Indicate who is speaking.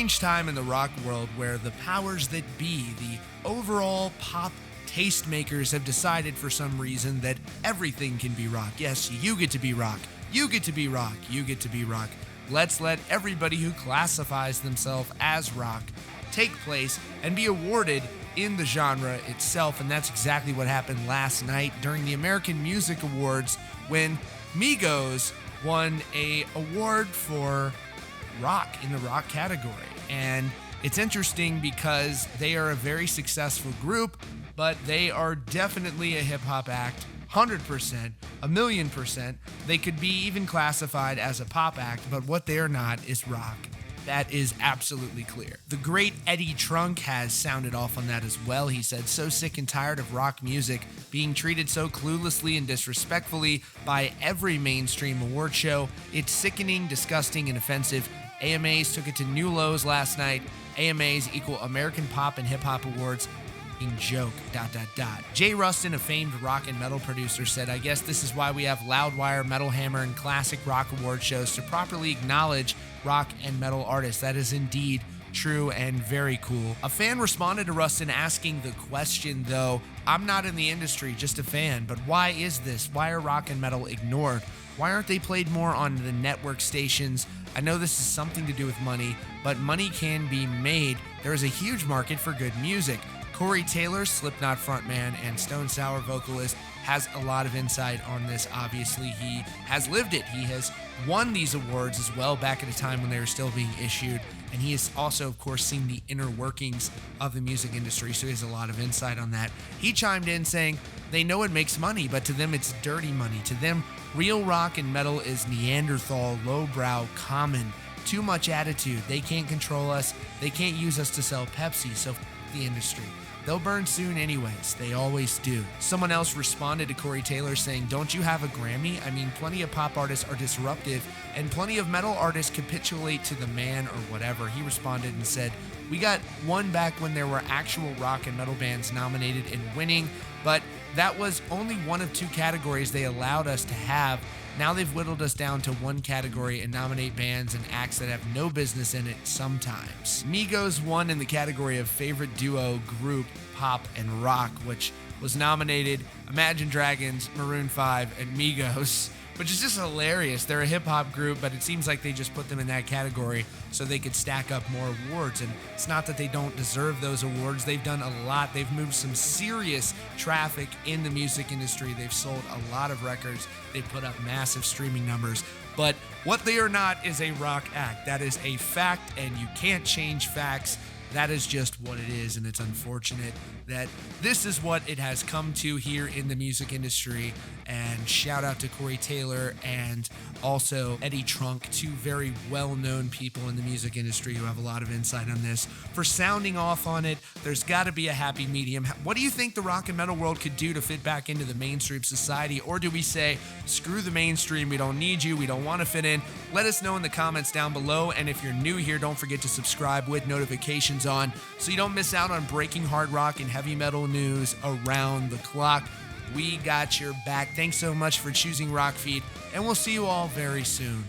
Speaker 1: strange time in the rock world where the powers that be, the overall pop tastemakers, have decided for some reason that everything can be rock. Yes, you get to be rock. You get to be rock. You get to be rock. Let's let everybody who classifies themselves as rock take place and be awarded in the genre itself. And that's exactly what happened last night during the American Music Awards when Migos won a award for rock in the rock category. And it's interesting because they are a very successful group, but they are definitely a hip-hop act, 100%, a million percent. They could be even classified as a pop act, but what they are not is rock. That is absolutely clear. The great Eddie Trunk has sounded off on that as well. He said, "So sick and tired of rock music being treated so cluelessly and disrespectfully by every mainstream award show. It's sickening, disgusting, and offensive. AMAs took it to new lows last night. AMAs equal American Pop and Hip Hop Awards. Joke, ... Jay Rustin, a famed rock and metal producer, said, "I guess this is why we have Loudwire, Metal Hammer, and classic rock award shows to properly acknowledge rock and metal artists." That is indeed true and very cool. A fan responded to Rustin asking the question, though, "I'm not in the industry, just a fan, but why is this? Why are rock and metal ignored? Why aren't they played more on the network stations? I know this is something to do with money, but money can be made. There is a huge market for good music." Corey Taylor, Slipknot frontman and Stone Sour vocalist, has a lot of insight on this. Obviously, he has lived it. He has won these awards as well back at a time when they were still being issued. And he has also, of course, seen the inner workings of the music industry, so he has a lot of insight on that. He chimed in saying, "They know it makes money, but to them it's dirty money. To them, real rock and metal is Neanderthal, lowbrow, common. Too much attitude. They can't control us. They can't use us to sell Pepsi, so f*** the industry. They'll burn soon anyways. They always do." Someone else responded to Corey Taylor saying, "Don't you have a Grammy? I mean, plenty of pop artists are disruptive, and plenty of metal artists capitulate to the man or whatever." He responded and said, "We got one back when there were actual rock and metal bands nominated and winning, but that was only one of two categories they allowed us to have. Now they've whittled us down to one category and nominate bands and acts that have no business in it sometimes." Migos won in the category of favorite duo, group, pop, and rock, which was nominated Imagine Dragons, Maroon 5, and Migos, which is just hilarious. They're a hip-hop group, but it seems like they just put them in that category so they could stack up more awards. And it's not that they don't deserve those awards. They've done a lot. They've moved some serious traffic in the music industry. They've sold a lot of records. They've put up massive streaming numbers. But what they are not is a rock act. That is a fact, and you can't change facts. That is just what it is, and it's unfortunate that this is what it has come to here in the music industry. And shout out to Corey Taylor and also Eddie Trunk, two very well-known people in the music industry who have a lot of insight on this, for sounding off on it. There's got to be a happy medium. What do you think the rock and metal world could do to fit back into the mainstream society? Or do we say, screw the mainstream, we don't need you, we don't want to fit in? Let us know in the comments down below. And if you're new here, don't forget to subscribe with notifications on so you don't miss out on breaking hard rock and heavy metal news around the clock. We got your back. Thanks so much for choosing Rockfeed, and we'll see you all very soon.